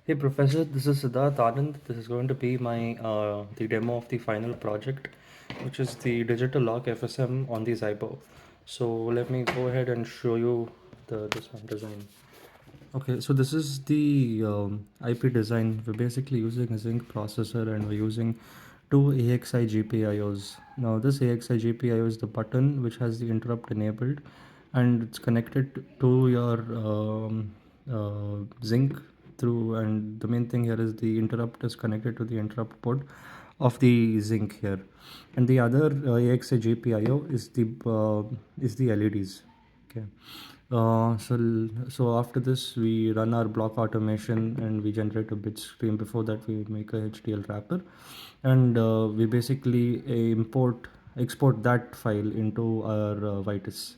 Hey Professor, this is Siddharth Anand. This is going to be my the demo of the final project, which is the digital lock FSM on the Zybo. So let me go ahead and show you the this one design. Okay, so this is the IP design. We're basically using a Zinc processor and we're using two AXI GPIOs. Now this AXI GPIO is the button which has the interrupt enabled, and it's connected to your Zinc through, and the main thing here is the interrupt is connected to the interrupt port of the Zinc here, and the other AXI GPIO is the LEDs. Okay. So after this, we run our block automation and we generate a bit stream. Before that, we make a HDL wrapper, and we basically export that file into our Vitis.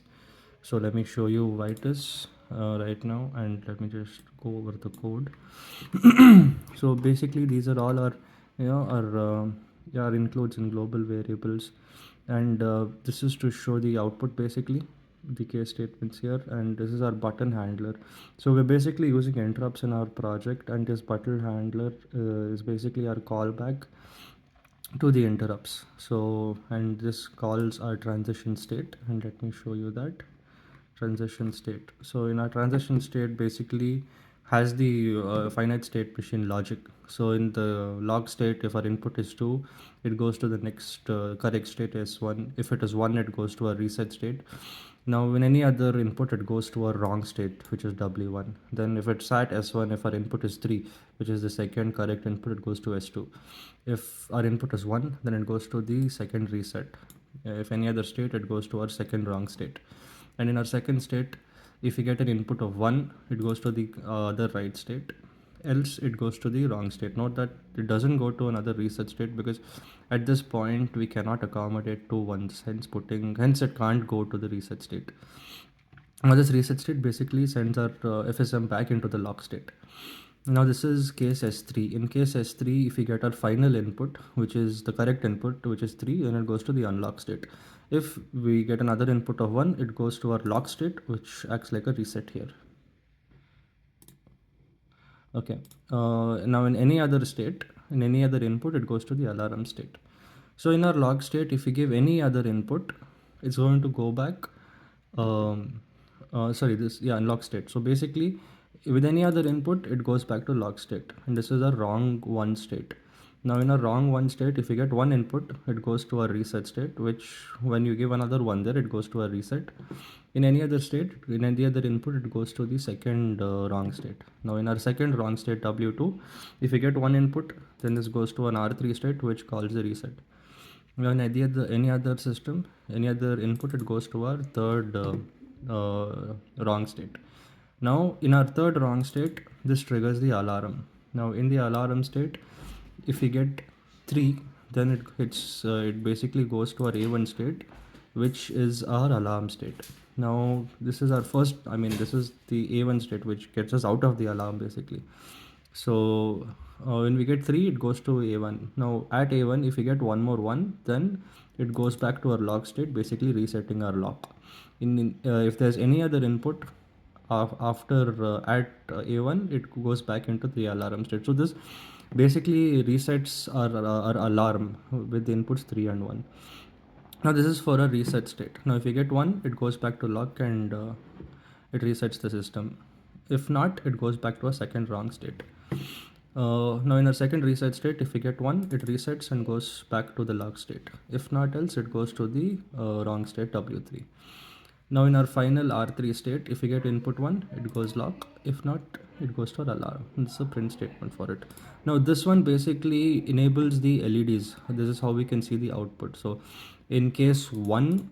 So let me show you Vitis right now, and let me just go over the code. So basically, these are all our, yeah, our includes and global variables, and this is to show the output basically, the case statements here, and this is our button handler. So we're basically using interrupts in our project, and this button handler is basically our callback to the interrupts. So, and this calls our transition state, and let me show you that transition state. So in our transition state basically has the finite state machine logic. So in the log state, if our input is 2, it goes to the next correct state as 1. If it is 1, it goes to a reset state. Now in any other input, it goes to a wrong state, which is W1. Then if it's at S1, if our input is 3, which is the second correct input, it goes to S2. If our input is 1, then it goes to the second reset. If any other state, it goes to our second wrong state. And in our second state, if we get an input of 1, it goes to the other right state, else it goes to the wrong state. Note that it doesn't go to another reset state because at this point we cannot accommodate 2 1s, hence it can't go to the reset state. Now this reset state basically sends our FSM back into the lock state. Now this is case S3. In case S3, if we get our final input, which is the correct input, which is 3, then it goes to the unlock state. If we get another input of 1, it goes to our lock state, which acts like a reset here. Okay. Now in any other state, in any other input, it goes to the alarm state. So in our log state, if we give any other input, it's going to go back. Log state. So basically, with any other input, it goes back to log state, and this is a wrong 1 state. Now in a wrong 1 state, if you get one input, it goes to a reset state, which when you give another 1 there, it goes to a reset. In any other state, in any other input, it goes to the second wrong state. Now in our second wrong state, W2, if you get one input, then this goes to an R3 state, which calls the reset. Now in any other system, any other input, it goes to our third wrong state. Now in our third wrong state, this triggers the alarm. Now in the alarm state, if we get 3, then it basically goes to our A1 state, which is our alarm state. Now this is our first, this is the A1 state, which gets us out of the alarm basically. So when we get 3, it goes to A1. Now at A1, if we get one more 1, then it goes back to our lock state, basically resetting our lock. If there's any other input after at A1, it goes back into the alarm state. So this basically resets our alarm with the inputs 3 and 1. Now this is for a reset state. Now if you get 1, it goes back to lock and it resets the system. If not, it goes back to a second wrong state. Now in our second reset state, if we get 1, it resets and goes back to the lock state. If not else, it goes to the wrong state, W3. Now in our final R3 state, if we get input 1, it goes lock. If not, it goes to alarm. This is a print statement for it. Now this one basically enables the LEDs. This is how we can see the output. So in case 1,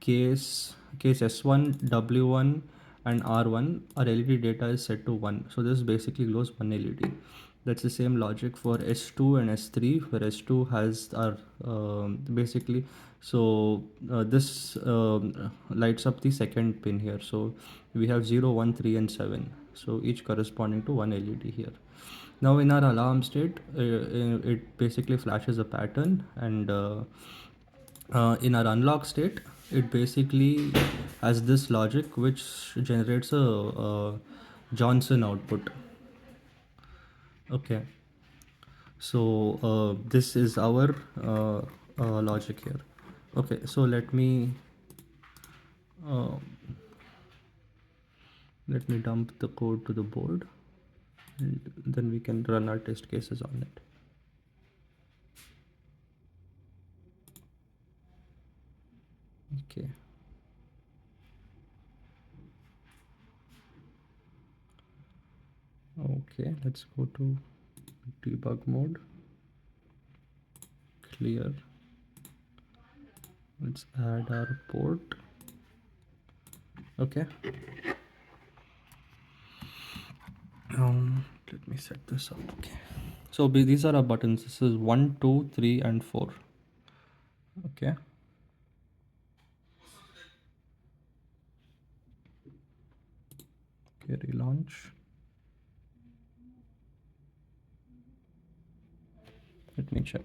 case S1, W1 and R1, our LED data is set to 1. So this basically glows 1 LED. That's the same logic for S2 and S3, where S2 has our basically, so this lights up the second pin here. So we have 0, 1, 3 and 7. So each corresponding to one LED here. Now in our alarm state, it basically flashes a pattern, and in our unlock state, it basically has this logic which generates a Johnson output. Okay, so this is our logic here. Okay, so uh, let me dump the code to the board, and then we can run our test cases on it. Okay. Okay, let's go to debug mode, clear. Let's add our port. Okay. Let me set this up. Okay. So these are our buttons. This is 1, 2, 3, and 4. Okay. Okay, relaunch. Let me check.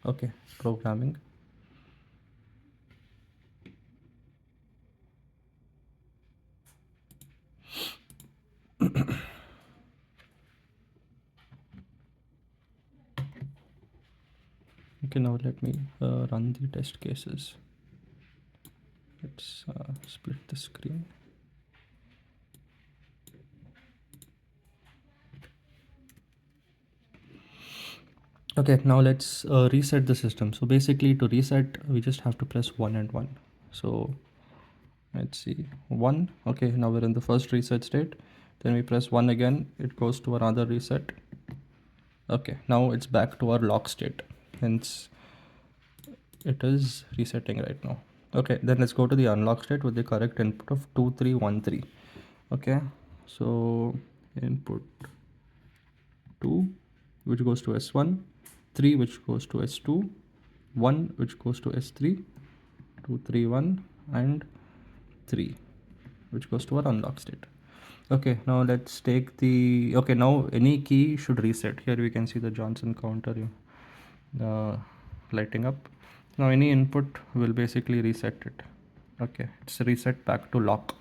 Okay, programming. Okay, now let me run the test cases. Let's split the screen. Okay, now let's reset the system. So basically to reset, we just have to press 1 and 1. So let's see, 1. Okay, now we're in the first reset state. Then we press 1 again, it goes to another reset. Okay, now it's back to our lock state. Hence, it is resetting right now. Okay, then let's go to the unlock state with the correct input of 2313. Okay, so input 2, which goes to S1, 3, which goes to S2, 1, which goes to S3, 2, 3, 1, and 3, which goes to our unlock state. Okay, now let's take the, okay, now any key should reset. Here we can see the Johnson counter lighting up. Now any input will basically reset it. Okay, it's reset back to lock.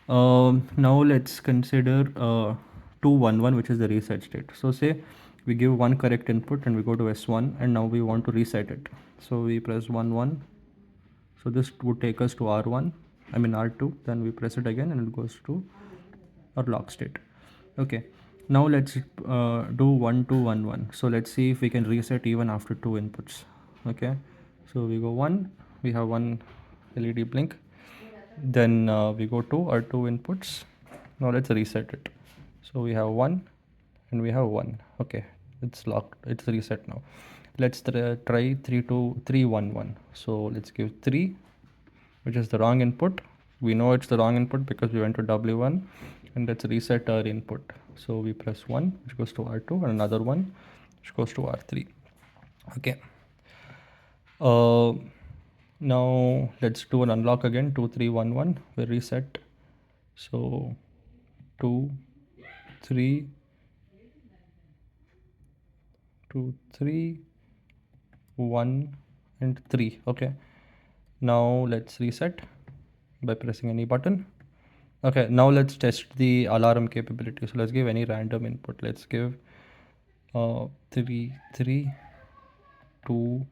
Now let's consider 211, which is the reset state. So say we give one correct input and we go to S1, and now we want to reset it. So we press 1 1. So this would take us to R1, I mean R2. Then we press it again and it goes to our lock state. Okay, now let's do 1 2 1 1. So let's see if we can reset even after two inputs. Okay, so we go 1, we have one LED blink. Then we go to our two inputs. Now let's reset it. So we have 1 and we have 1. Okay, it's locked, it's reset now. Let's try 3 2 3 1 1. So let's give 3, which is the wrong input. We know it's the wrong input because we went to W1, and let's reset our input. So we press 1, which goes to R2, and another 1, which goes to R3. Okay. Now let's do an unlock again, 2 3 1 1. We reset. So 2 3 2 3 1 and 3. Okay, now let's reset by pressing any button. Okay, now let's test the alarm capability. So let's give any random input. Let's give 3 3 2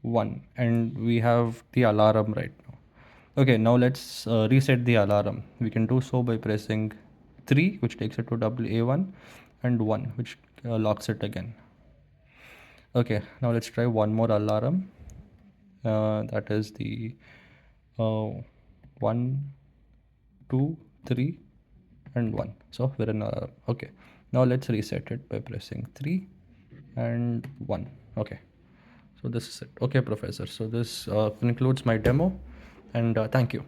1, and we have the alarm right now. Okay, now let's reset the alarm. We can do so by pressing 3, which takes it to WA1, and 1, which locks it again. Okay, now let's try one more alarm. That is the 1 2 3 and 1. So we're in alarm. Okay, now let's reset it by pressing 3 and 1. Okay, so this is it. Okay, professor, so this concludes my demo, and thank you.